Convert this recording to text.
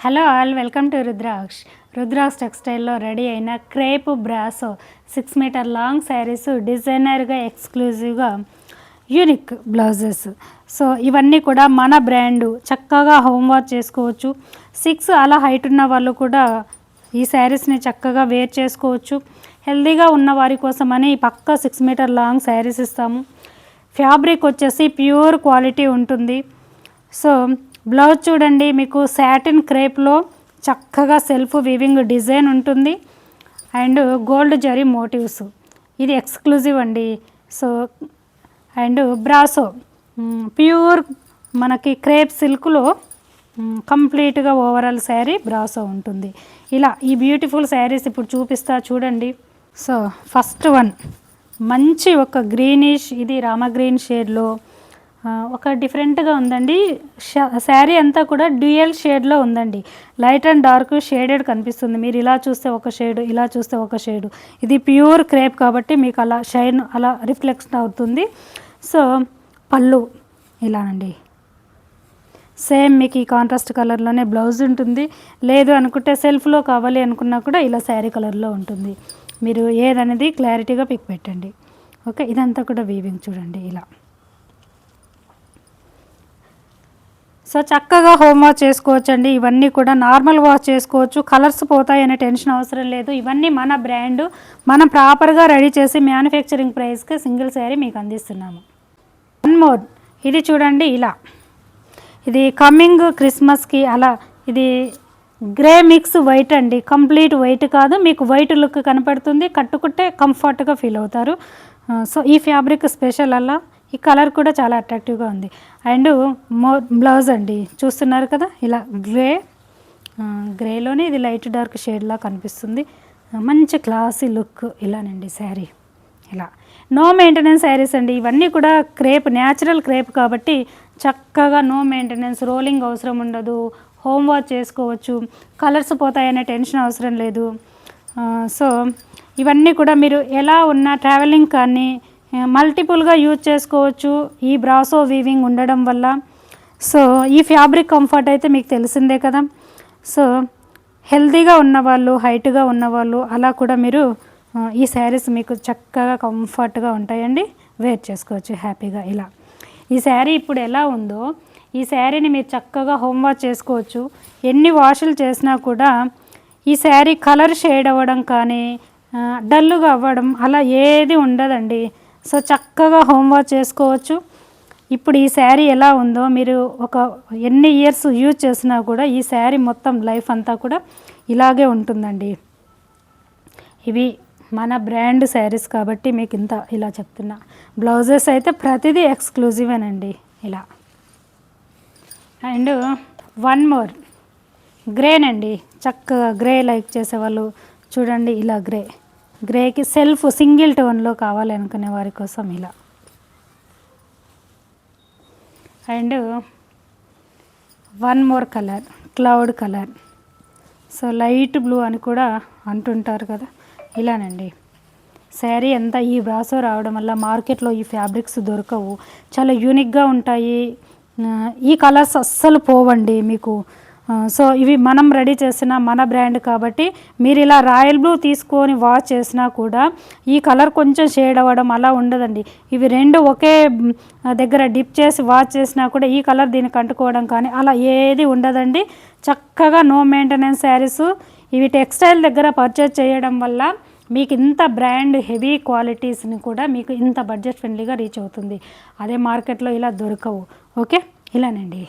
Hello all, welcome to Rudraksh టెక్స్టైల్లో ready అయిన crepe brasso 6 metre long saris, డిజైనర్గా ఎక్స్క్లూజివ్గా యూనిక్ బ్లౌజెస్. సో ఇవన్నీ కూడా మన బ్రాండు, చక్కగా హోమ్ వాష్ చేసుకోవచ్చు. 6 అలా హైట్ ఉన్న వాళ్ళు కూడా ఈ శారీస్ని చక్కగా వేర్ చేసుకోవచ్చు. హెల్దీగా ఉన్న వారి కోసమని పక్కా 6 మీటర్ లాంగ్ శారీస్ ఇస్తాము. ఫ్యాబ్రిక్ వచ్చేసి ప్యూర్ క్వాలిటీ ఉంటుంది. సో బ్లౌజ్ చూడండి, మీకు సాటిన్ క్రేప్లో చక్కగా సెల్ఫ్ వీవింగ్ డిజైన్ ఉంటుంది అండ్ గోల్డ్ జరీ మోటివ్స్. ఇది ఎక్స్క్లూజివ్ అండి. సో అండ్ బ్రాసో ప్యూర్ మనకి క్రేప్ సిల్క్లో కంప్లీట్గా ఓవరాల్ శారీ బ్రాసో ఉంటుంది. ఇలా ఈ బ్యూటిఫుల్ శారీస్ ఇప్పుడు చూపిస్తా చూడండి. సో ఫస్ట్ వన్ మంచి ఒక గ్రీనిష్, ఇది రామ గ్రీన్ షేడ్లో ఒక డిఫరెంట్గా ఉందండి. శారీ అంతా కూడా డ్యూయల్ షేడ్లో ఉందండి. లైట్ అండ్ డార్క్ షేడెడ్ కనిపిస్తుంది. మీరు ఇలా చూస్తే ఒక షేడు, ఇలా చూస్తే ఒక షేడు. ఇది ప్యూర్ క్రేప్ కాబట్టి మీకు అలా షైన్ అలా రిఫ్లెక్షన్ అవుతుంది. సో పళ్ళు ఇలానండి, సేమ్ మీకు ఈ కాంట్రాస్ట్ కలర్లోనే బ్లౌజ్ ఉంటుంది. లేదు అనుకుంటే సెల్ఫ్లో కావాలి అనుకున్నా కూడా ఇలా శారీ కలర్లో ఉంటుంది. మీరు ఏదనేది క్లారిటీగా పిక్ పెట్టండి. ఓకే, ఇదంతా కూడా వీవింగ్ చూడండి ఇలా. సో చక్కగా హోమ్ వాష్ చేసుకోవచ్చు అండి. ఇవన్నీ కూడా నార్మల్ వాష్ చేసుకోవచ్చు, కలర్స్ పోతాయనే టెన్షన్ అవసరం లేదు. ఇవన్నీ మన బ్రాండు, మనం ప్రాపర్గా రెడీ చేసి మ్యానుఫ్యాక్చరింగ్ ప్రైస్కి సింగిల్ శారీ మీకు అందిస్తున్నాము. వన్ మోర్, ఇది చూడండి ఇలా. ఇది కమింగ్ క్రిస్మస్కి అలా, ఇది గ్రే మిక్స్ వైట్ అండి. కంప్లీట్ వైట్ కాదు, మీకు వైట్ లుక్ కనపడుతుంది. కట్టుకుంటే కంఫర్ట్గా ఫీల్ అవుతారు. సో ఈ ఫ్యాబ్రిక్ స్పెషల్ అలా. ఈ కలర్ కూడా చాలా అట్రాక్టివ్గా ఉంది. అండ్ బ్లౌజ్ అండి చూస్తున్నారు కదా, ఇలా గ్రేలోనే ఇది లైట్ డార్క్ షేడ్లా కనిపిస్తుంది. మంచి క్లాసీ లుక్ ఇలానండి శారీ. ఇలా నో మెయింటెనెన్స్ శారీస్ అండి. ఇవన్నీ కూడా క్రేప్, న్యాచురల్ క్రేప్ కాబట్టి చక్కగా నో మెయింటెనెన్స్, రోలింగ్ అవసరం ఉండదు, హోమ్ వాష్ చేసుకోవచ్చు, కలర్స్ పోతాయనే టెన్షన్ అవసరం లేదు. సో ఇవన్నీ కూడా మీరు ఎలా ఉన్నా ట్రావెలింగ్ కానీ మల్టిపుల్గా యూజ్ చేసుకోవచ్చు ఈ బ్రాసో వీవింగ్ ఉండడం వల్ల. సో ఈ ఫ్యాబ్రిక్ కంఫర్ట్ అయితే మీకు తెలిసిందే కదా. సో హెల్తీగా ఉన్నవాళ్ళు, హైట్గా ఉన్నవాళ్ళు అలా కూడా మీరు ఈ శారీస్ మీకు చక్కగా కంఫర్ట్గా ఉంటాయండి, వేర్ చేసుకోవచ్చు హ్యాపీగా. ఇలా ఈ శారీ ఇప్పుడు ఎలా ఉందో ఈ శారీని మీరు చక్కగా హోమ్ వాష్ చేసుకోవచ్చు. ఎన్ని వాషులు చేసినా కూడా ఈ శారీ కలర్ షేడ్ అవ్వడం కానీ డల్లుగా అవ్వడం అలా ఏది ఉండదండి. సో చక్కగా హోమ్ వాష్ చేసుకోవచ్చు. ఇప్పుడు ఈ శారీ ఎలా ఉందో మీరు ఒక ఎన్ని ఇయర్స్ యూజ్ చేసినా కూడా ఈ శారీ మొత్తం లైఫ్ అంతా కూడా ఇలాగే ఉంటుందండి. ఇవి మన బ్రాండ్ శారీస్ కాబట్టి మీకు ఇంత ఇలా చెప్తున్నా. బ్లౌజెస్ అయితే ప్రతిదీ ఎక్స్క్లూజివేనండి ఇలా. అండ్ వన్ మోర్ గ్రేనండి, చక్కగా గ్రే లైక్ చేసేవాళ్ళు చూడండి ఇలా గ్రేకి సెల్ఫ్ సింగిల్ టోన్లో కావాలి అనుకునే వారి కోసం ఇలా. And one more colour, cloud colour. So light blue అని కూడా అంటుంటారు కదా, ఇలానండి. శారీ అంతా ఈ బ్రాసో రావడం వల్ల మార్కెట్లో ఈ ఫ్యాబ్రిక్స్ దొరకవు, చాలా యూనిక్గా ఉంటాయి. ఈ కలర్స్ అస్సలు పోవండి మీకు. సో ఇవి మనం రెడీ చేసిన మన బ్రాండ్ కాబట్టి మీరు ఇలా రాయల్ బ్లూ తీసుకొని వాష్ చేసినా కూడా ఈ కలర్ కొంచెం షేడ్ అవ్వడం అలా ఉండదండి. ఇవి రెండు ఒకే దగ్గర డిప్ చేసి వాష్ చేసినా కూడా ఈ కలర్ దీనికి అంటుకోవడం కానీ అలా ఏది ఉండదండి. చక్కగా నో మెయింటెనెన్స్ శారీస్. ఇవి టెక్స్టైల్ దగ్గర పర్చేజ్ చేయడం వల్ల మీకు ఇంత బ్రాండ్ హెవీ క్వాలిటీస్ని కూడా మీకు ఇంత బడ్జెట్ ఫ్రెండ్లీగా రీచ్ అవుతుంది. అదే మార్కెట్లో ఇలా దొరకవు. ఓకే, ఇలానండి.